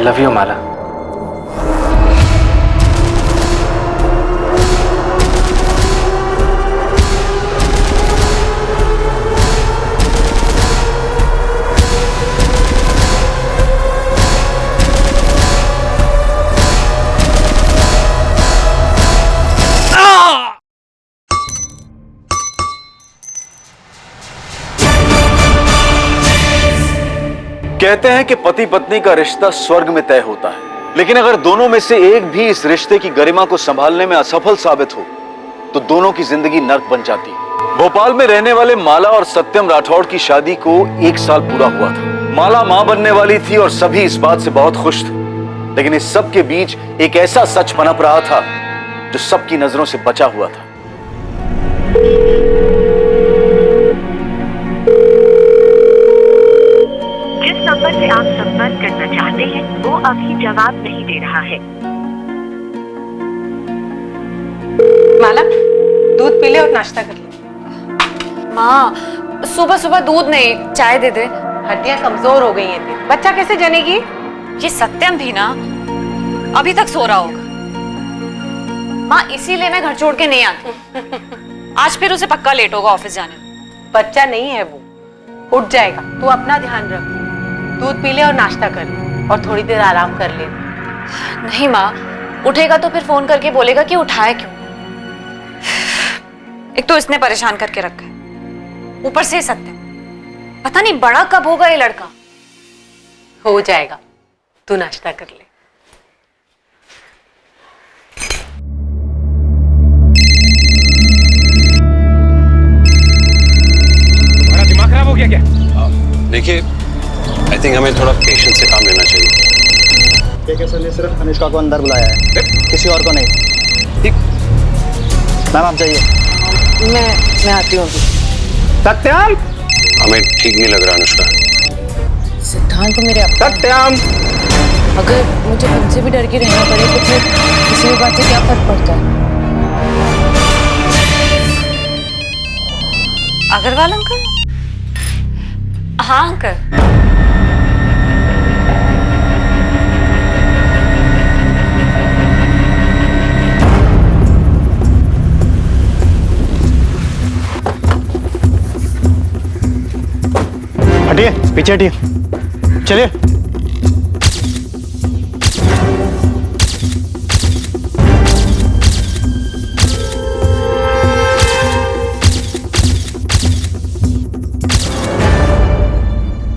I love you माला। कहते हैं कि पति पत्नी का रिश्ता स्वर्ग में तय होता है, लेकिन अगर दोनों में से एक भी इस रिश्ते की गरिमा को संभालने में असफल साबित हो तो दोनों की जिंदगी नर्क बन जाती है। भोपाल में रहने वाले माला और सत्यम राठौड़ की शादी को 1 साल पूरा हुआ था। माला मां बनने वाली थी और सभी इस बात से बहुत खुश थे, लेकिन इस सब के बीच एक ऐसा सच पनप रहा था जो सबकी नजरों से बचा हुआ था। नंबर से आप संपर्क करना चाहते हैं वो अभी जवाब नहीं दे रहा है। माला, दूध पी ले और नाश्ता कर ले। माँ, सुबह सुबह दूध नहीं, चाय दे दे। हड्डियां कमजोर हो गई हैं तेरी, बच्चा कैसे जनेगी? ये सत्यम भी ना अभी तक सो रहा होगा। माँ, इसीलिए मैं घर छोड़ के नहीं आती। आज फिर उसे पक्का लेट होगा ऑफिस जाने में। बच्चा नहीं है वो, उठ जाएगा। तू अपना ध्यान रख, दूध पी ले और नाश्ता कर ले और थोड़ी देर आराम कर ले। नहीं माँ, उठेगा तो फिर फोन करके बोलेगा कि उठाया क्यों। एक तो इसने परेशान करके रखा है, ऊपर से सत्यम। पता नहीं बड़ा कब होगा ये लड़का। हो जाएगा, तू नाश्ता कर ले। तुम्हारा दिमाग खराब हो गया क्या? देखिए, आई थिंक हमें थोड़ा पेशेंस से काम लेना चाहिए। के सर ने सिर्फ अनुष्का को अंदर बुलाया है, किसी और को नहीं। ठीक मैम, आप जाइए। मैं आती हूँ। सत्यम, हमें ठीक नहीं लग रहा अनुष्का। सिद्धांत तो मेरे अपना। सत्यम, अगर मुझे उनसे भी डर के रहना पड़े तो फिर किसी भी बात से क्या फर्क पड़ता है? अग्रवाल अंकल? हाँ अंकल। हटिए, पीछे हटिए, चलिए।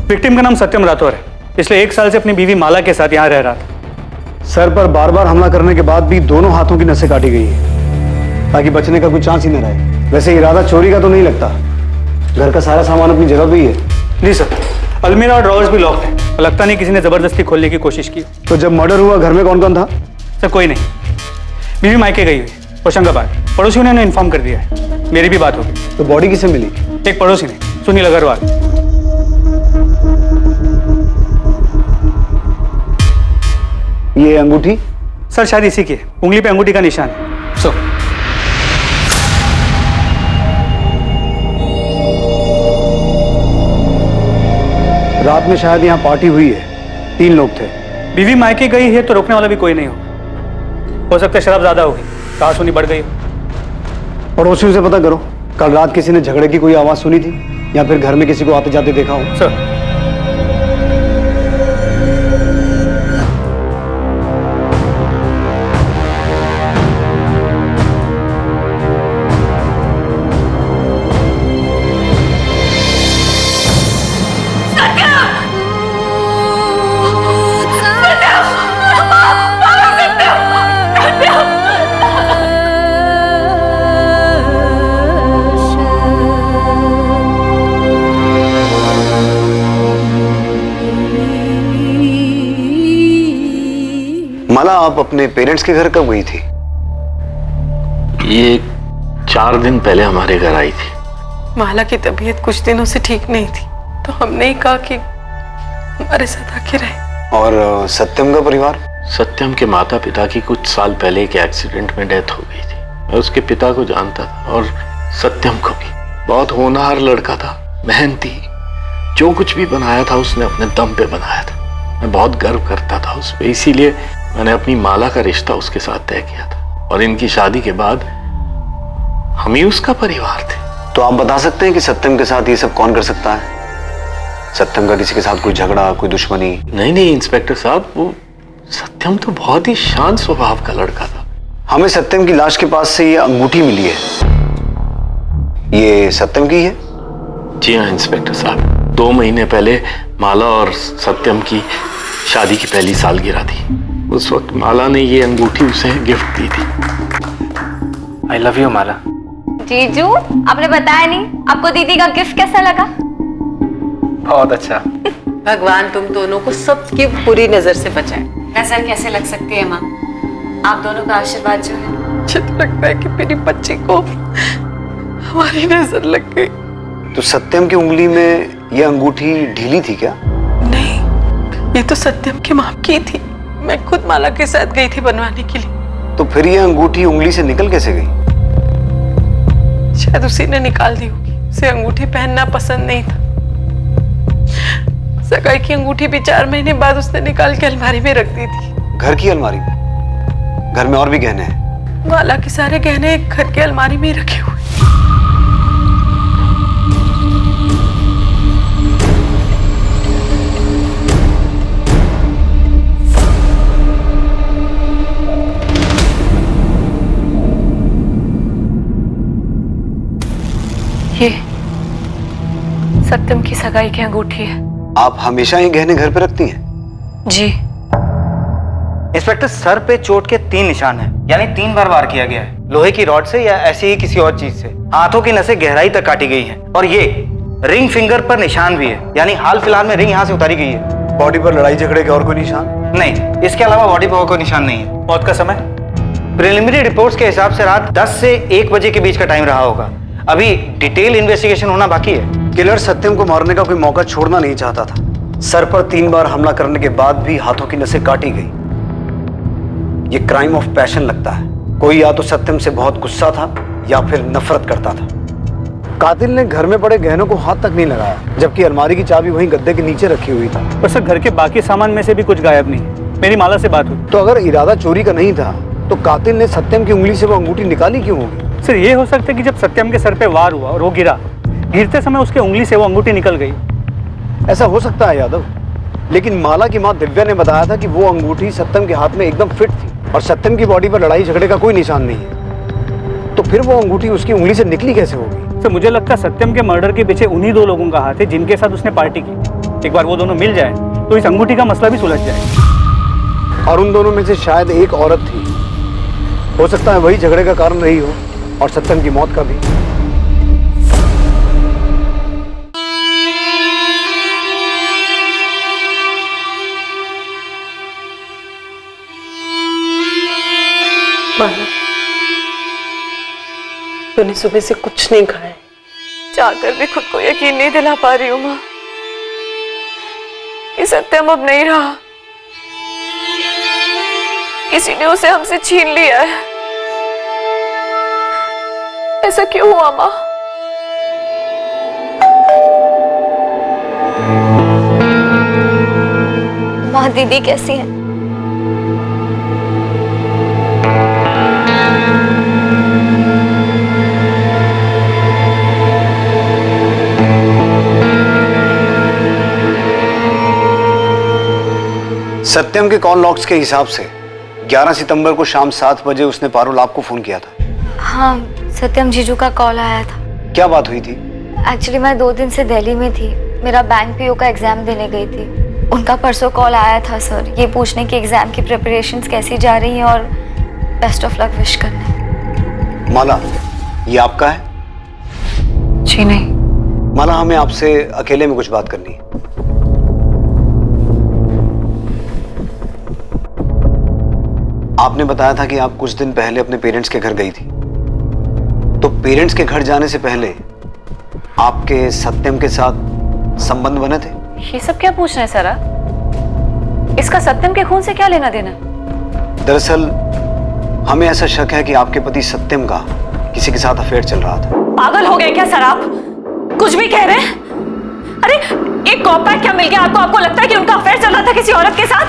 विक्टिम का नाम सत्यम राठौर है, इसलिए 1 साल से अपनी बीवी माला के साथ यहाँ रह रहा था। सर पर बार बार हमला करने के बाद भी दोनों हाथों की नसें काटी गई है ताकि बचने का कोई चांस ही न रहे। वैसे इरादा चोरी का तो नहीं लगता, घर का सारा सामान अपनी जगह पे ही है। जी सर, अलमीरा और ड्रॉवर्स भी लॉक्ड है। लगता नहीं किसी ने जबरदस्ती खोलने की कोशिश की। तो जब मर्डर हुआ घर में कौन कौन था? सर कोई नहीं, बीवी मायके गई हुई होशंगाबाद। पड़ोसियों ने इन्फॉर्म कर दिया है, मेरी भी बात होगी। तो बॉडी किसे मिली? एक पड़ोसी ने, सुनील अग्रवाल। ये अंगूठी? सर शायद इसी की है, उंगली पे अंगूठी का निशान है। सो रात में शायद यहाँ पार्टी हुई है, 3 लोग थे। बीवी मायके गई है तो रोकने वाला भी कोई नहीं होगा। हो सकता है शराब ज्यादा होगी, कहा सुनी बढ़ गई हो। पड़ोसियों से पता करो, कल रात किसी ने झगड़े की कोई आवाज सुनी थी या फिर घर में किसी को आते जाते देखा हो? सर माला, आप अपने पेरेंट्स के घर कब गई थी? ये 4 दिन पहले हमारे घर आई थी। माला की तबीयत कुछ दिनों से ठीक नहीं थी, तो हमने ही कहा कि हमारे साथ आके रहे। और सत्यम का परिवार? सत्यम के माता पिता की कुछ साल पहले एक एक्सीडेंट में डेथ हो गई थी। मैं उसके पिता को जानता था और सत्यम को भी। बहुत होनहार लड़का था, मेहनती, जो कुछ भी बनाया था उसने अपने दम पे बनाया था। मैं बहुत गर्व करता था उस पर, इसीलिए मैंने अपनी माला का रिश्ता उसके साथ तय किया था। और इनकी शादी के बाद हम ही उसका परिवार थे। तो आप बता सकते हैं कि सत्यम के साथ ये सब कौन कर सकता है? सत्यम का किसी के साथ कोई झगड़ा, कोई दुश्मनी? नहीं इंस्पेक्टर साहब, वो सत्यम तो बहुत ही शांत स्वभाव का लड़का था। हमें सत्यम की लाश के पास से ये अंगूठी मिली है, ये सत्यम की है? जी हाँ इंस्पेक्टर साहब, 2 महीने पहले माला और सत्यम की शादी की पहली सालगिरह थी। उस वक्त माला ने ये अंगूठी उसे गिफ्ट दी थी। आई लव यू माला। जीजू, आपने बताया नहीं, आपको दीदी का गिफ्ट कैसा लगा? बहुत अच्छा। भगवान तुम दोनों को सबकी बुरी नजर से बचाए। नजर कैसे लग सकती है माँ? आप दोनों का आशीर्वाद जो है। मुझे तो लगता है कि मेरी बच्ची को हमारी नजर लग गई। तो सत्यम की उंगली में ये अंगूठी ढीली थी क्या? नहीं, ये तो सत्यम की मां की थी। मैं खुद माला के साथ गई थी बनवाने के लिए। तो फिर ये अंगूठी उंगली से निकल कैसे गई? शायद उसी ने निकाल दी होगी। उसे अंगूठी पहनना पसंद नहीं था। सगाई की अंगूठी भी 4 महीने बाद उसने निकाल के अलमारी में रख दी थी। घर की अलमारी में? घर में और भी गहने हैं? माला के सारे गहने घर के अलमारी में ही रखे हुए। ये सत्यम की सगाई की अंगूठी है। आप हमेशा ही गहने घर पे रखती हैं? जी। इंस्पेक्टर, सर पे चोट के 3 निशान हैं, यानी 3 बार वार किया गया है, लोहे की रॉड से या ऐसी ही किसी और चीज से। हाथों की नसें गहराई तक काटी गई हैं और ये रिंग फिंगर पर निशान भी है, यानी हाल फिलहाल में रिंग यहाँ से उतारी गई है। बॉडी पर लड़ाई झगड़े के और कोई निशान? नहीं, इसके अलावा बॉडी पर और कोई निशान नहीं है। मौत का समय प्रिलिमिनरी रिपोर्ट्स के हिसाब से रात 10 से 1 बजे के बीच का टाइम रहा होगा। अभी डिटेल इन्वेस्टिगेशन होना बाकी है। किलर सत्यम को मारने का कोई मौका छोड़ना नहीं चाहता था। सर पर 3 बार हमला करने के बाद भी हाथों की नसें काटी गई। ये क्राइम ऑफ पैशन लगता है। कोई या तो सत्यम से बहुत गुस्सा था या फिर नफरत करता था। कातिल ने घर में पड़े गहनों को हाथ तक नहीं लगाया, जबकि अलमारी की चाबी वहीं गद्दे के नीचे रखी हुई था। पर सर, घर के बाकी सामान में से भी कुछ गायब नहीं। मेरी माला से बात हुई। तो अगर इरादा चोरी का नहीं था तो कातिल ने सत्यम की उंगली से वो अंगूठी निकाली क्यों होगी? सर, ये हो सकता है कि जब सत्यम के सर पे वार हुआ और वो गिरा, गिरते समय उसके उंगली से वो अंगूठी निकल गई। ऐसा हो सकता है यादव, लेकिन माला की मां दिव्या ने बताया था कि वो अंगूठी सत्यम के हाथ में एकदम फिट थी और सत्यम की बॉडी पर लड़ाई झगड़े का कोई निशान नहीं है। तो फिर वो अंगूठी उसकी उंगली से निकली कैसे होगी? सर, मुझे लगता है सत्यम के मर्डर के पीछे उन्हीं 2 लोगों का हाथ है जिनके साथ उसने पार्टी की। एक बार वो दोनों मिल जाए तो इस अंगूठी का मसला भी सुलझ जाए। और उन दोनों में से शायद एक औरत थी। हो सकता है वही झगड़े का कारण रही हो और सत्यम की मौत का भी। माला, तूने सुबह से कुछ नहीं खाया, चाहकर भी खुद को यकीन नहीं दिला पा रही हूँ माँ। ये सत्यम अब नहीं रहा, किसी ने उसे हमसे छीन लिया है। ऐसा क्यों हुआ माँ? माँ, दीदी कैसी है? सत्यम के कॉल लॉग्स के हिसाब से 11 सितंबर को शाम 7 बजे उसने पारुल आपको फोन किया था। हाँ, सत्यम जीजू का कॉल आया था। क्या बात हुई थी? एक्चुअली मैं 2 दिन से दिल्ली में थी, मेरा बैंक पीओ का एग्जाम देने गई थी। उनका परसों कॉल आया था सर, ये पूछने की एग्जाम की प्रिपरेशंस कैसी जा रही हैं और बेस्ट ऑफ लक विश करने। माला, ये आपका है? जी नहीं। माला, हमें आपसे अकेले में कुछ बात करनी है। आपने बताया था कि आप कुछ दिन पहले अपने पेरेंट्स के घर गई थी, तो पेरेंट्स के घर जाने से पहले आपके सत्यम के साथ संबंध बने थे? ये सब क्या पूछ रहे हैं सर? इसका सत्यम के खून से क्या लेना देना? दरअसल हमें ऐसा शक है कि आपके पति सत्यम का किसी के साथ अफेयर चल रहा था। पागल हो गए क्या सर आप? कुछ भी कह रहे हैं? अरे एक कॉम्पैक्ट क्या मिल गया आपको? आपको लगता है कि उनका अफेयर चल रहा था किसी औरत के साथ?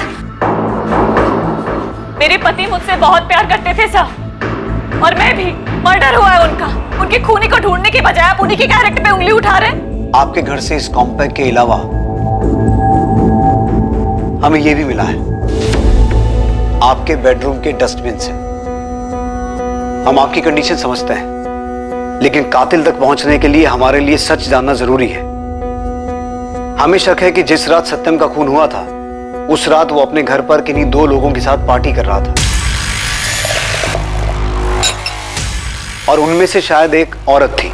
मेरे पति मुझसे बहुत प्यार करते थे सर, और मैं भी। मर्डर हुआ है उनका। उनके खूनी को ढूंढने की बजाय आप उन्हीं के कैरेक्टर पे उंगली उठा रहे हैं। आपके घर से इस कॉम्पैक्ट के अलावा हमें यह भी मिला है, आपके बेडरूम के डस्टबिन से। हम आपकी कंडीशन समझते हैं, लेकिन कातिल तक पहुंचने के लिए हमारे लिए सच जानना जरूरी है। हमें शक है कि जिस रात सत्यम का खून हुआ था, उस रात वो अपने घर पर किन्हीं 2 लोगों के साथ पार्टी कर रहा था, और उनमें से शायद एक औरत थी।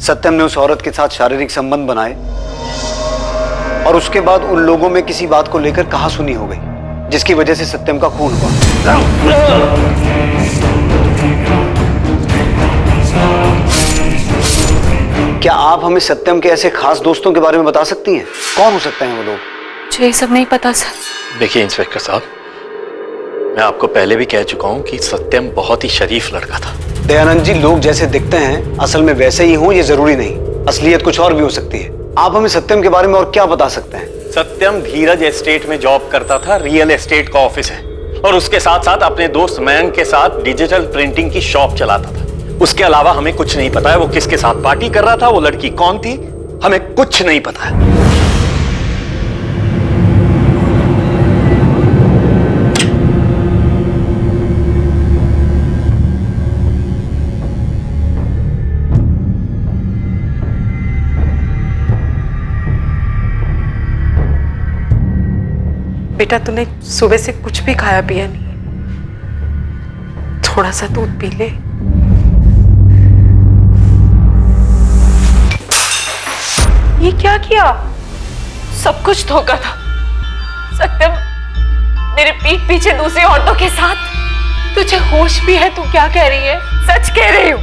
सत्यम ने उस औरत के साथ शारीरिक संबंध बनाए, और उसके बाद उन लोगों में किसी बात को लेकर कहासुनी हो गई, जिसकी वजह से सत्यम का खून हुआ। क्या आप हमें सत्यम के ऐसे खास दोस्तों के बारे में बता सकती हैं? कौन हो सकते हैं वो लोग? मुझे ये सब नहीं पता सर। देखिए इंस्पेक्टर साहब, मैं आपको पहले भी कह चुका हूं कि सत्यम बहुत ही शरीफ लड़का था। दयानंद जी, लोग जैसे दिखते हैं असल में वैसे ही हों ये जरूरी नहीं, असलियत कुछ और भी हो सकती है। आप हमें सत्यम के बारे में और क्या बता सकते हैं? सत्यम धीरज एस्टेट में जॉब करता था, रियल एस्टेट का ऑफिस है, और उसके साथ साथ अपने दोस्त मयंक के साथ डिजिटल प्रिंटिंग की शॉप चलाता था। उसके अलावा हमें कुछ नहीं पता है वो किसके साथ पार्टी कर रहा था, वो लड़की कौन थी, हमें कुछ नहीं पता है। बेटा तूने सुबह से कुछ भी खाया पिया नहीं, थोड़ा सा दूध पी ले। ये क्या किया? सब कुछ धोखा था। सत्यम मेरे पीठ पीछे दूसरी औरतों के साथ। तुझे होश भी है? तू क्या कह रही है? सच कह रही हूं।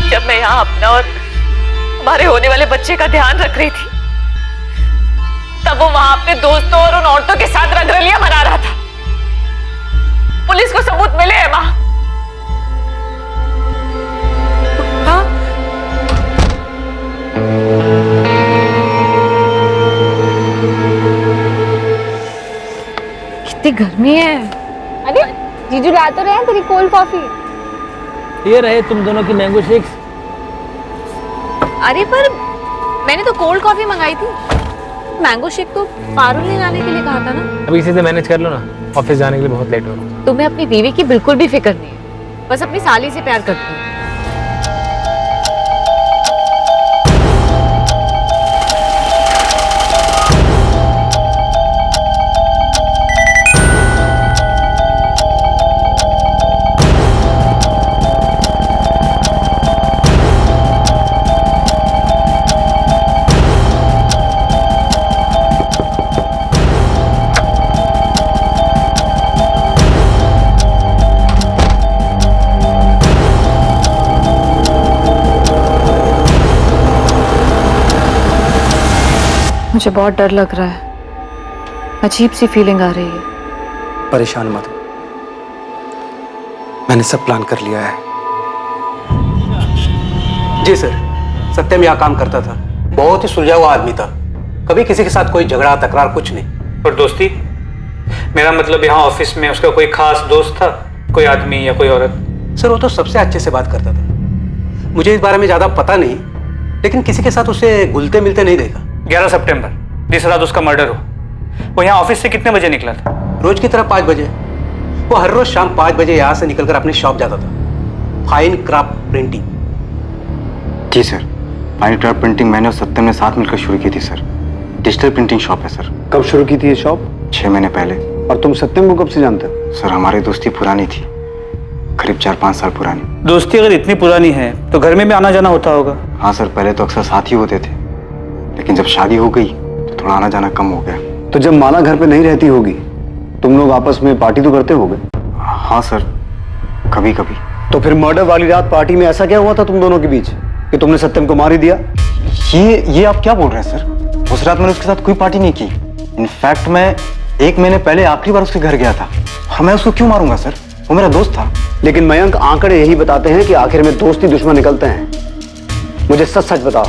जब मैं यहाँ अपना और हमारे होने वाले बच्चे का ध्यान रख रही थी, तब वो वहां अपने दोस्तों और उन औरतों के साथ रंगरलियां मना रहा था। पुलिस को सबूत मिले हैं मां। हाँ? कितनी गर्मी है। अरे जीजू ला तो रहे हैं तेरी कोल्ड कॉफी। ये रहे तुम दोनों की मैंगो शेक्स। अरे पर मैंने तो कोल्ड कॉफी मंगाई थी, मैंगो शेक तो पारुल ने लाने के लिए कहा था ना। अभी इसी से मैनेज कर लो ना, ऑफिस जाने के लिए बहुत लेट हो रहा है। तुम्हें अपनी बीवी की बिल्कुल भी फिक्र नहीं है, बस अपनी साली से प्यार करती हूँ। मुझे बहुत डर लग रहा है, अजीब सी फीलिंग आ रही है। परेशान मत हो, मैंने सब प्लान कर लिया है। जी सर, सत्यम यहाँ काम करता था, बहुत ही सुलझा हुआ आदमी था, कभी किसी के साथ कोई झगड़ा तकरार कुछ नहीं। और दोस्ती? मेरा मतलब यहाँ ऑफिस में उसका कोई खास दोस्त था, कोई आदमी या कोई औरत? सर वो तो सबसे अच्छे से बात करता था, मुझे इस बारे में ज्यादा पता नहीं, लेकिन किसी के साथ उसे घुलते मिलते नहीं देखा। 11 सितंबर जिस रात उसका मर्डर हो, वो यहाँ ऑफिस से कितने बजे निकला था? रोज की तरह 5 बजे। वो हर रोज शाम 5 बजे यहाँ से निकलकर अपनी शॉप जाता था, फाइन क्राफ्ट प्रिंटिंग। जी सर, फाइन क्राफ्ट प्रिंटिंग मैंने और सत्यम ने साथ मिलकर शुरू की थी सर। डिजिटल प्रिंटिंग शॉप है सर। कब शुरू की थी ये शॉप? 6 महीने पहले। और तुम सत्यम को कब से जानते हो? सर हमारी दोस्ती पुरानी थी, करीब 4-5 साल पुरानी। दोस्ती अगर इतनी पुरानी है तो घर में भी आना जाना होता होगा? हाँ सर, पहले तो अक्सर साथ ही होते थे, लेकिन जब शादी हो गई तो थोड़ा आना जाना कम हो गया। तो जब माला घर पे नहीं रहती होगी, तुम लोग आपस में पार्टी तो करते होगे? हाँ सर, कभी कभी। तो फिर मर्डर वाली रात पार्टी में ऐसा क्या हुआ था तुम दोनों के बीच कि तुमने सत्यम को मार ही दिया? ये आप क्या बोल रहे हैं सर? उस रात मैंने उसके साथ कोई पार्टी नहीं की। इनफैक्ट मैं 1 महीने पहले आखिरी बार उसके घर गया था, और मैं उसको क्यों मारूंगा सर? वो मेरा दोस्त था। लेकिन मयंक, आंकड़े यही बताते हैं कि आखिर में दोस्त ही दुश्मन निकलते हैं। मुझे सच सच बताओ,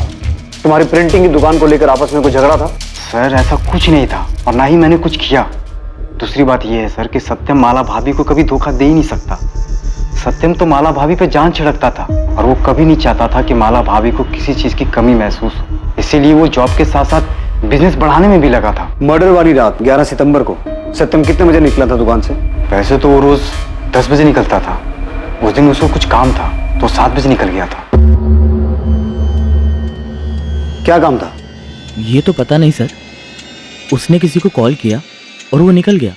तुम्हारी प्रिंटिंग की दुकान को लेकर आपस में कोई झगड़ा था? सर ऐसा कुछ नहीं था और ना ही मैंने कुछ किया। दूसरी बात यह है सर कि सत्यम माला भाभी को कभी धोखा दे ही नहीं सकता। सत्यम तो माला भाभी पे जान छिड़कता था और वो कभी नहीं चाहता था कि माला भाभी को किसी चीज की कमी महसूस हो। इसीलिए वो जॉब के साथ साथ बिजनेस बढ़ाने में भी लगा था। मर्डर वाली रात 11 सितंबर को सत्यम कितने बजे निकला था दुकान से? वैसे तो वो रोज 10 बजे निकलता था। उस दिन उसको कुछ काम था तो 7 बजे निकल गया था। क्या काम था? ये तो पता नहीं सर। उसने किसी को कॉल किया और वो निकल गया।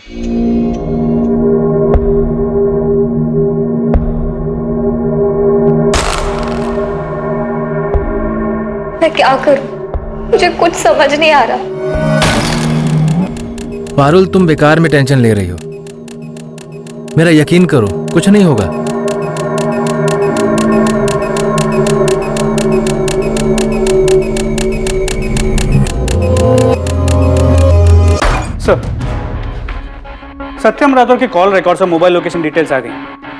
मैं क्या करूं? मुझे कुछ समझ नहीं आ रहा। पारुल, तुम बेकार में टेंशन ले रही हो। मेरा यकीन करो, कुछ नहीं होगा। सर, सत्यम राठौर के कॉल रिकॉर्ड्स और मोबाइल लोकेशन डिटेल्स आ गई।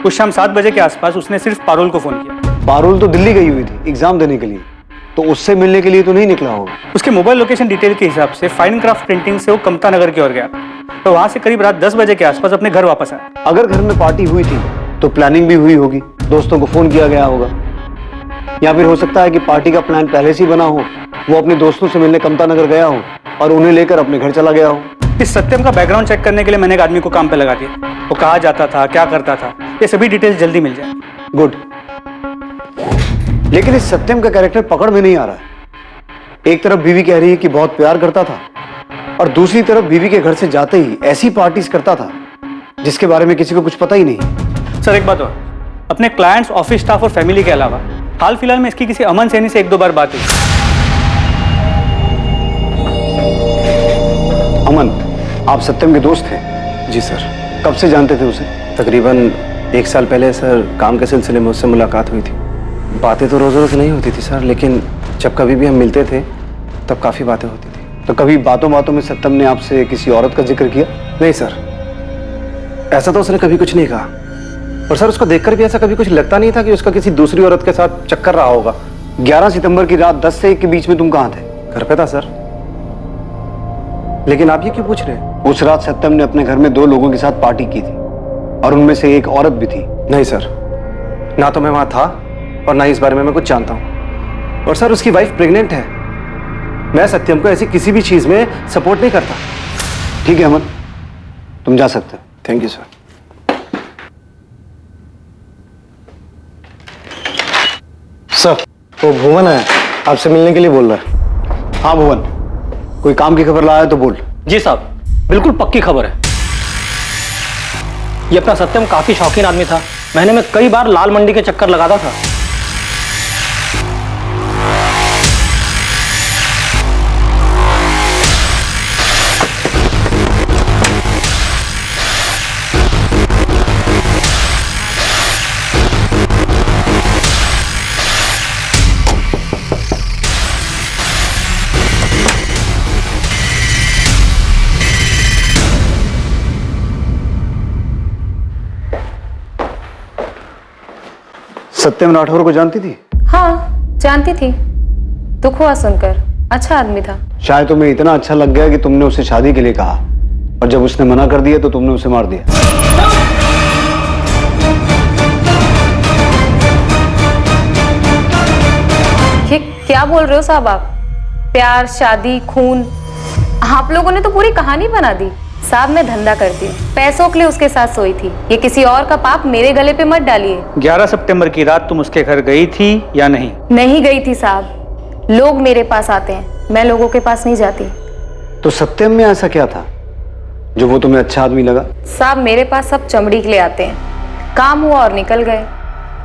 कुछ शाम 7 बजे के आसपास उसने सिर्फ पारुल को फोन किया। पारुल तो दिल्ली गई हुई थी एग्जाम देने के लिए, तो उससे मिलने के लिए तो नहीं निकला होगा। उसके मोबाइल लोकेशन डिटेल के हिसाब से फाइन क्राफ्ट प्रिंटिंग से वो कमता नगर की ओर गया, तो वहां से करीब रात 10 बजे के आसपास अपने घर वापस आया। अगर घर में पार्टी हुई थी तो प्लानिंग भी हुई होगी, दोस्तों को फोन किया गया होगा, या फिर हो सकता है कि पार्टी का प्लान पहले से ही बना हो, वो अपने दोस्तों से मिलने कमता नगर गया हो और उन्हें लेकर अपने घर चला गया हो। इस सत्यम का बैकग्राउंड चेक करने के लिए मैंने एक आदमी को काम पे लगा दिया। वो कहाँ जाता था, क्या करता था, ये सभी डिटेल्स जल्दी मिल जाए। गुड। लेकिन इस सत्यम का कैरेक्टर पकड़ में नहीं आ रहा है। एक तरफ बीवी कह रही है कि बहुत प्यार करता था और दूसरी तरफ बीवी के घर से जाते ही ऐसी पार्टीज करता था जिसके बारे में किसी को कुछ पता ही नहीं। सर एक बात और, अपने क्लाइंट्स, ऑफिस स्टाफ और फैमिली के अलावा हाल फिलहाल में इसकी किसी अमन सैनी से 1-2 बार बात हुई। अमन, आप सत्यम के दोस्त थे? जी सर। कब से जानते थे उसे? तकरीबन 1 साल पहले सर काम के सिलसिले में उससे मुलाकात हुई थी। बातें तो रोज रोज नहीं होती थी सर, लेकिन जब कभी भी हम मिलते थे तब काफ़ी बातें होती थी। तो कभी बातों बातों में सत्यम ने आपसे किसी औरत का जिक्र किया? नहीं सर, ऐसा तो उसने कभी कुछ नहीं कहा। और सर उसको देखकर भी ऐसा कभी कुछ लगता नहीं था कि उसका किसी दूसरी औरत के साथ चक्कर रहा होगा। 11 सितंबर की रात 10 से 1 के बीच में तुम कहाँ थे? घर पे था सर। लेकिन आप ये क्यों पूछ रहे हैं? उस रात सत्यम ने अपने घर में 2 लोगों के साथ पार्टी की थी और उनमें से एक औरत भी थी। नहीं सर, ना तो मैं वहां था और ना इस बारे में मैं कुछ जानता हूं। और सर उसकी वाइफ प्रेग्नेंट है। मैं सत्यम को ऐसी किसी भी चीज में सपोर्ट नहीं करता। ठीक है अमन, तुम जा सकते हो। Thank you sir. सर, वो भुवन है, आपसे मिलने के लिए बोल रहा है। हाँ भुवन, कोई काम की खबर लाया है तो बोल। जी साहब, बिल्कुल पक्की खबर है। ये अपना सत्यम काफी शौकीन आदमी था। महीने में कई बार लाल मंडी के चक्कर लगाता था। सत्यम राठौर को जानती थी? हाँ, जानती थी। दुख हुआ सुनकर। अच्छा आदमी था। शायद तुम्हें इतना अच्छा लग गया कि तुमने उसे शादी के लिए कहा और जब उसने मना कर दिया तो तुमने उसे मार दिया। ये क्या बोल रहे हो साहब आप? प्यार, शादी, खून, आप लोगों ने तो पूरी कहानी बना दी। साहब मैं धंधा करती हूँ, पैसों के लिए उसके साथ सोई थी। ये किसी और का पाप मेरे गले पे मत डालिए। 11 सितंबर की रात तुम उसके घर गई थी या नहीं? नहीं गई थी साहब। लोग मेरे पास आते हैं, मैं लोगों के पास नहीं जाती। तो सत्यम में ऐसा क्या था जो वो तुम्हें अच्छा आदमी लगा? साहब मेरे पास सब चमड़ी के लिए आते हैं। काम हुआ और निकल गए।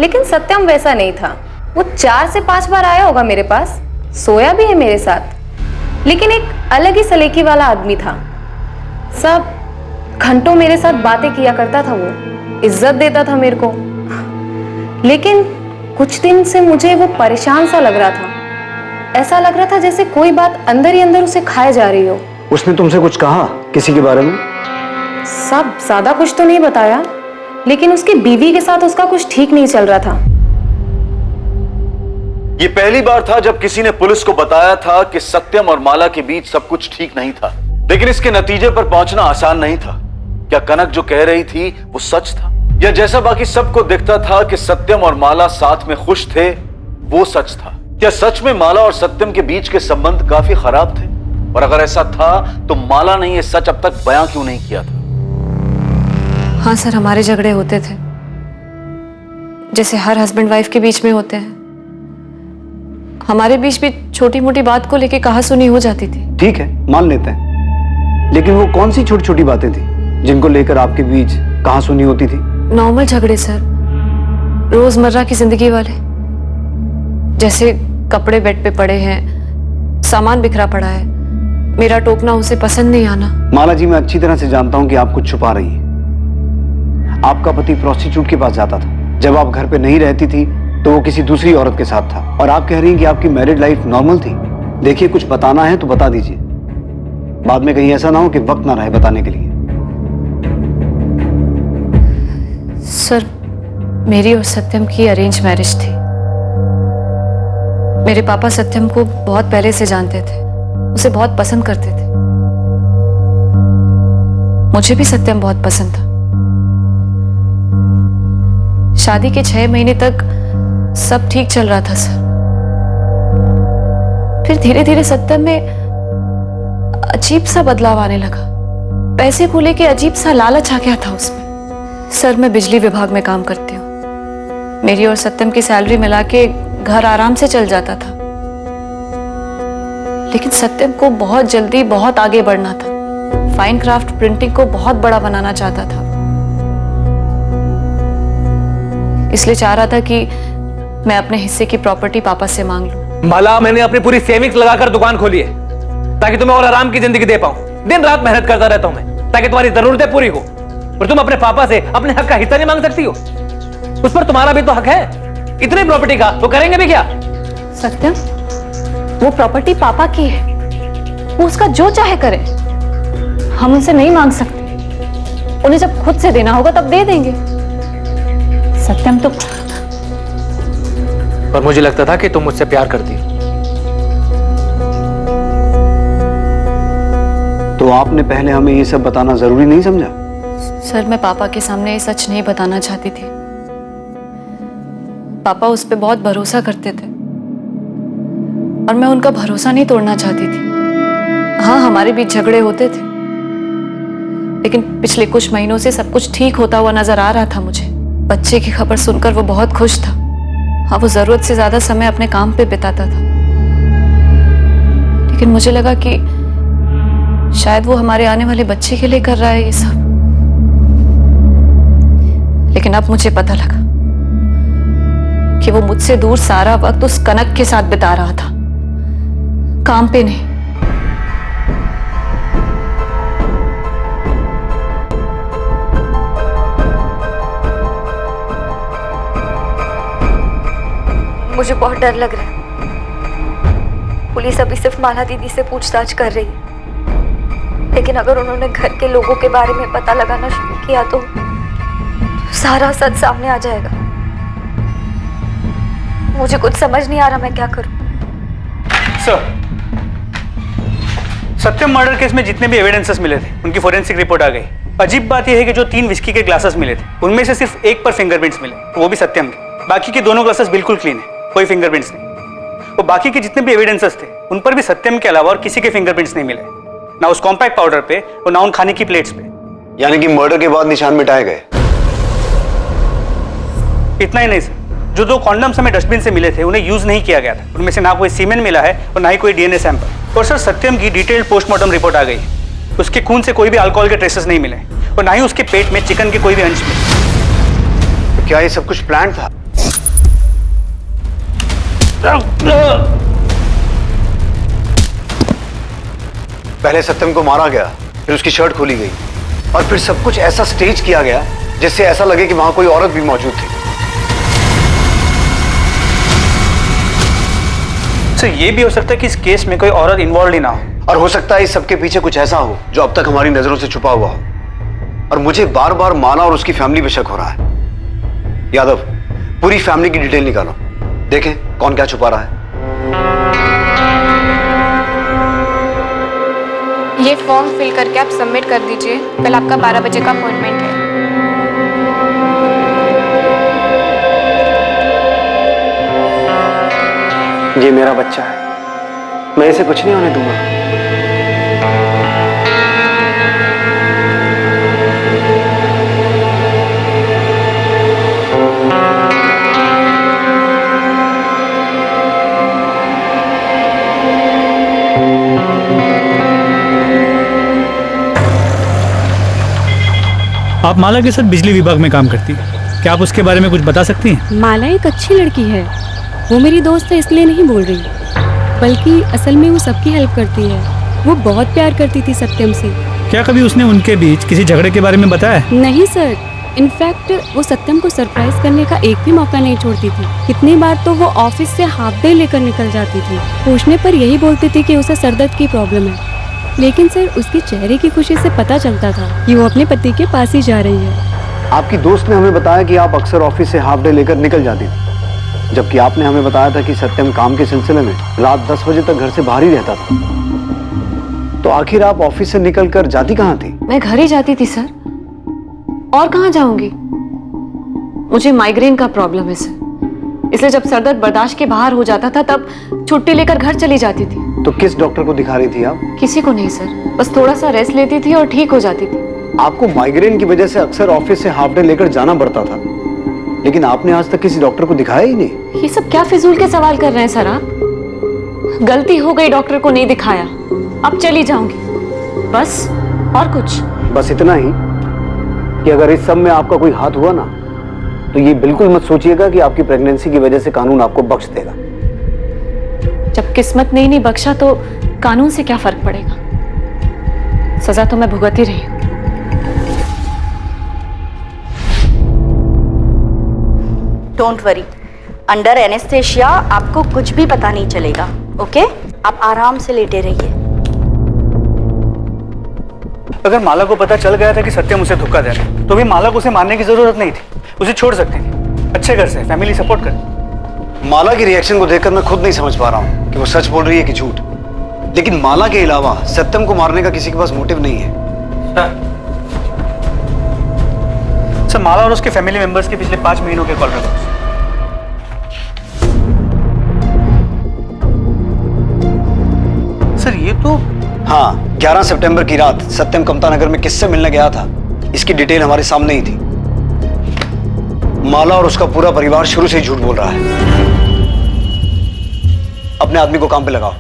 लेकिन सत्यम वैसा नहीं था। वो 4 से 5 बार आया होगा मेरे पास, सोया भी है मेरे साथ, लेकिन एक अलग ही सलीके वाला आदमी था। सब घंटों मेरे साथ बातें किया करता था। वो इज्जत देता था मेरे को। लेकिन कुछ दिन से मुझे वो परेशान सा लग रहा था। ऐसा लग रहा था जैसे कोई बात अंदर ही अंदर उसे खाए जा रही हो। उसने तुमसे कुछ कहा किसी के बारे में? सब ज्यादा कुछ तो नहीं बताया, लेकिन उसकी बीवी के साथ उसका कुछ ठीक नहीं चल रहा था। ये पहली बार था जब किसी ने पुलिस को बताया था कि सत्यम और माला के बीच सब कुछ ठीक नहीं था, लेकिन इसके नतीजे पर पहुंचना आसान नहीं था। क्या कनक जो कह रही थी वो सच था, या जैसा बाकी सबको दिखता था कि सत्यम और माला साथ में खुश थे वो सच था? क्या सच में माला और सत्यम के बीच के संबंध काफी खराब थे? और अगर ऐसा था तो माला ने यह सच अब तक बयां क्यों नहीं किया था? हाँ सर, हमारे झगड़े होते थे जैसे हर हस्बैंड वाइफ के बीच में होते हैं। हमारे बीच भी छोटी मोटी बात को लेके कहा सुनी हो जाती थी। ठीक है, मान लेते हैं, लेकिन वो कौन सी छोटी छोटी बातें थी जिनको लेकर आपके बीच कहा सुनी होती थी? नॉर्मल झगड़े सर, रोजमर्रा की जिंदगी वाले, जैसे कपड़े बेड पे पड़े हैं, सामान बिखरा पड़ा है, मेरा टोकना उसे पसंद नहीं आना। माला जी, मैं अच्छी तरह से जानता हूं कि आप कुछ छुपा रही हैं। आपका पति प्रोस्टिट्यूट के पास जाता था, जब आप घर पे नहीं रहती थी तो वो किसी दूसरी औरत के साथ था, और आप कह रही हैं कि आपकी मैरिड लाइफ नॉर्मल थी। देखिए, कुछ बताना है तो बता दीजिए, बाद में कहीं ऐसा ना हो कि वक्त ना रहे बताने के लिए। सर, मेरी और सत्यम की अरेंज मैरिज थी। मेरे पापा सत्यम को बहुत पहले से जानते थे, उसे बहुत पसंद करते थे। मुझे भी सत्यम बहुत पसंद था। शादी के 6 महीने तक सब ठीक चल रहा था सर। फिर धीरे धीरे सत्यम में अजीब सा बदलाव आने लगा। पैसे को लेके अजीब सा लालच आ गया था उसमें। सर, मैं बिजली विभाग में काम करती हूँ। मेरी और सत्यम की सैलरी मिला के घर आराम से चल जाता था, लेकिन सत्यम को बहुत जल्दी बहुत आगे बढ़ना था। फाइन क्राफ्ट प्रिंटिंग को बहुत बड़ा बनाना चाहता था, इसलिए चाह रहा था कि मैं अपने हिस्से की प्रॉपर्टी पापा से मांग लूं। माला, मैंने अपनी पूरी सेविंग्स लगाकर दुकान खोली है ताकि तुम्हें और आराम की जिंदगी दे पाऊं। दिन रात मेहनत करता रहता हूं मैं ताकि तुम्हारी जरूरतें पूरी हो, और तुम अपने पापा से अपने हक का हिस्सा नहीं मांग सकती हो? उस पर तुम्हारा भी तो हक है। इतनी प्रॉपर्टी का वो करेंगे भी क्या? सत्यम, वो प्रॉपर्टी पापा की है, वो उसका जो चाहे करे। हम उनसे नहीं मांग सकते। उन्हें जब खुद से देना होगा तब दे देंगे। सत्यम तो पर मुझे लगता था कि तुम मुझसे प्यार करती हो। तो आपने पहले हमें ये सब बताना जरूरी नहीं समझा? सर, मैं पापा के सामने ये सच नहीं बताना चाहती थी। पापा उस पर बहुत भरोसा करते थे और मैं उनका भरोसा नहीं तोड़ना चाहती थी। हाँ, हमारे बीच झगड़े होते थे, लेकिन पिछले कुछ महीनों से सब कुछ ठीक होता हुआ नजर आ रहा था मुझे। बच्चे की खबर सुनकर वो बहुत खुश था। हाँ, वो जरूरत से ज्यादा समय अपने काम पे बिताता था, लेकिन मुझे लगा कि शायद वो हमारे आने वाले बच्चे के लिए कर रहा है ये सब। लेकिन अब मुझे पता लगा कि वो मुझसे दूर सारा वक्त उस कनक के साथ बिता रहा था, काम पे नहीं। मुझे बहुत डर लग रहा है। पुलिस अभी सिर्फ माला दीदी से पूछताछ कर रही है, लेकिन अगर उन्होंने घर के लोगों के बारे में पता लगाना शुरू किया तो सारा सच सामने आ जाएगा। मुझे कुछ समझ नहीं आ रहा मैं क्या करूं। सर, सत्यम मर्डर केस में जितने भी एविडेंसेस मिले थे उनकी फोरेंसिक रिपोर्ट आ गई। अजीब बात यह है कि जो 3 विस्की के ग्लासेस मिले थे उनमें से सिर्फ एक पर फिंगरप्रिंट्स मिले, वो भी सत्यम के। बाकी के दोनों ग्लासेस बिल्कुल क्लीन है, कोई फिंगरप्रिंट्स नहीं। वो बाकी के जितने भी एविडेंसेस थे उन पर भी सत्यम के अलावा और किसी के फिंगरप्रिंट्स नहीं मिले, ना उस कॉम्पैक्ट पाउडर पे और ना उन खाने की प्लेट्स पे। यानी कि मर्डर के बाद निशान मिटाए गए? इतना ही नहीं सर, जो 2 कॉन्डम्स हमें डस्टबिन से मिले थे उन्हें यूज नहीं किया गया था। उनमें से ना कोई सीमेन मिला है और ना ही कोई डीएनए सैंपल। और सर, सत्यम की डिटेल्ड पोस्टमार्टम रिपोर्ट आ गई। उसके खून से कोई भी अल्कोहल के ट्रेसेस नहीं मिले और ना ही उसके पेट में चिकन के कोई भी अंश मिले। तो क्या ये सब कुछ प्लान था? पहले सत्यम को मारा गया, फिर उसकी शर्ट खोली गई, और फिर सब कुछ ऐसा स्टेज किया गया जिससे ऐसा लगे कि वहां कोई औरत भी मौजूद थी। सर, ये भी हो सकता है कि इस केस में कोई औरत इन्वॉल्व ही ना हो, और हो सकता है इस सबके पीछे कुछ ऐसा हो जो अब तक हमारी नजरों से छुपा हुआ हो। और मुझे बार बार माला और उसकी फैमिली पे शक हो रहा है। यादव, पूरी फैमिली की डिटेल निकालो, देखें कौन क्या छुपा रहा है। ये फॉर्म फिल करके आप सबमिट कर दीजिए, कल आपका 12 बजे का अपॉइंटमेंट है। ये मेरा बच्चा है, मैं इसे कुछ नहीं होने दूंगा। आप माला के साथ बिजली विभाग में काम करती हैं, क्या आप उसके बारे में कुछ बता सकती हैं? माला एक अच्छी लड़की है, वो मेरी दोस्त है इसलिए नहीं बोल रही, बल्कि असल में वो सबकी हेल्प करती है। वो बहुत प्यार करती थी सत्यम से। क्या कभी उसने उनके बीच किसी झगड़े के बारे में बताया? नहीं सर, इनफैक्ट वो सत्यम को सरप्राइज करने का एक भी मौका नहीं छोड़ती थी। कितनी बार तो वो ऑफिस से हाफ डे लेकर निकल जाती थी। पूछने पर यही बोलती थी कि उसे सरदर्द की प्रॉब्लम है, लेकिन सर उसके चेहरे की खुशी से पता चलता था कि वो अपने पति के पास ही जा रही है। आपकी दोस्त ने हमें बताया कि आप अक्सर ऑफिस से हाफ डे लेकर निकल जाती थी, जबकि आपने हमें बताया था कि सत्यम काम के सिलसिले में रात 10 बजे तक घर से बाहर ही रहता था। तो आखिर आप ऑफिस से निकलकर जाती कहाँ थी? मैं घर ही जाती थी सर, और कहाँ जाऊंगी? मुझे माइग्रेन का प्रॉब्लम है सर, इसलिए जब सरदर्द बर्दाश्त के बाहर हो जाता था तब छुट्टी लेकर घर चली जाती थी। तो किस डॉक्टर को दिखा रही थी आप? किसी को नहीं सर, बस थोड़ा सा रेस्ट लेती थी और ठीक हो जाती थी। आपको माइग्रेन की वजह से अक्सर ऑफिस से हाफ डे लेकर जाना पड़ता था, लेकिन आपने आज तक किसी डॉक्टर को दिखाया ही नहीं। ये सब क्या फिजूल के सवाल कर रहे हैं सर आप? गलती हो गई, डॉक्टर को नहीं दिखाया, अब चली जाऊंगी बस, और कुछ? बस इतना ही कि अगर इस सब में आपका कोई हाथ हुआ ना, तो ये बिल्कुल मत सोचिएगा कि आपकी प्रेगनेंसी की वजह से कानून आपको बख्श देगा। जब किस्मत ने ही नहीं बख्शा तो कानून से क्या फर्क पड़ेगा? सजा तो मैं भुगत ही रही हूं। डोंट वरी, अंडर एनेस्थेशिया आपको कुछ भी पता नहीं चलेगा। ओके, आप आराम से लेटे रहिए। अगर माला को पता चल गया था कि सत्यम उसे धोखा दे रहा है, तो भी माला को उसे मारने की जरूरत नहीं थी, उसे छोड़ सकती थी। अच्छे घर से, फैमिली सपोर्ट कर। माला की रिएक्शन को देखकर मैं खुद नहीं समझ पा रहा हूँ कि वो सच बोल रही है कि झूठ। लेकिन माला के अलावा सत्यम को मारने का किसी के पास मोटिव नहीं है। सर, माला और उसके फैमिली मेंबर्स के पिछले 5 महीनों के कॉल रिकॉर्ड्स। सर ये तो हाँ, 11 सितंबर की रात सत्यम कमता नगर में किससे मिलने गया था, इसकी डिटेल हमारे सामने ही थी। माला और उसका पूरा परिवार शुरू से ही झूठ बोल रहा है। अपने आदमी को काम पे लगाओ,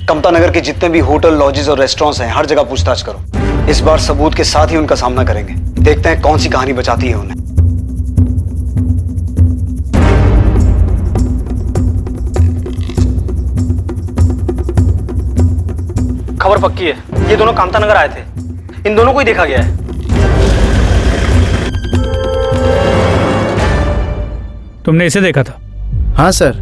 कमता नगर के जितने भी होटल, लॉजेस और रेस्टोरेंट्स हैं, हर जगह पूछताछ करो। इस बार सबूत के साथ ही उनका सामना करेंगे। देखते हैं कौन सी कहानी बचाती है उन्हें। खबर पक्की है, ये दोनों कामता नगर आए थे, इन दोनों को ही देखा गया है। तुमने इसे देखा था? हाँ सर,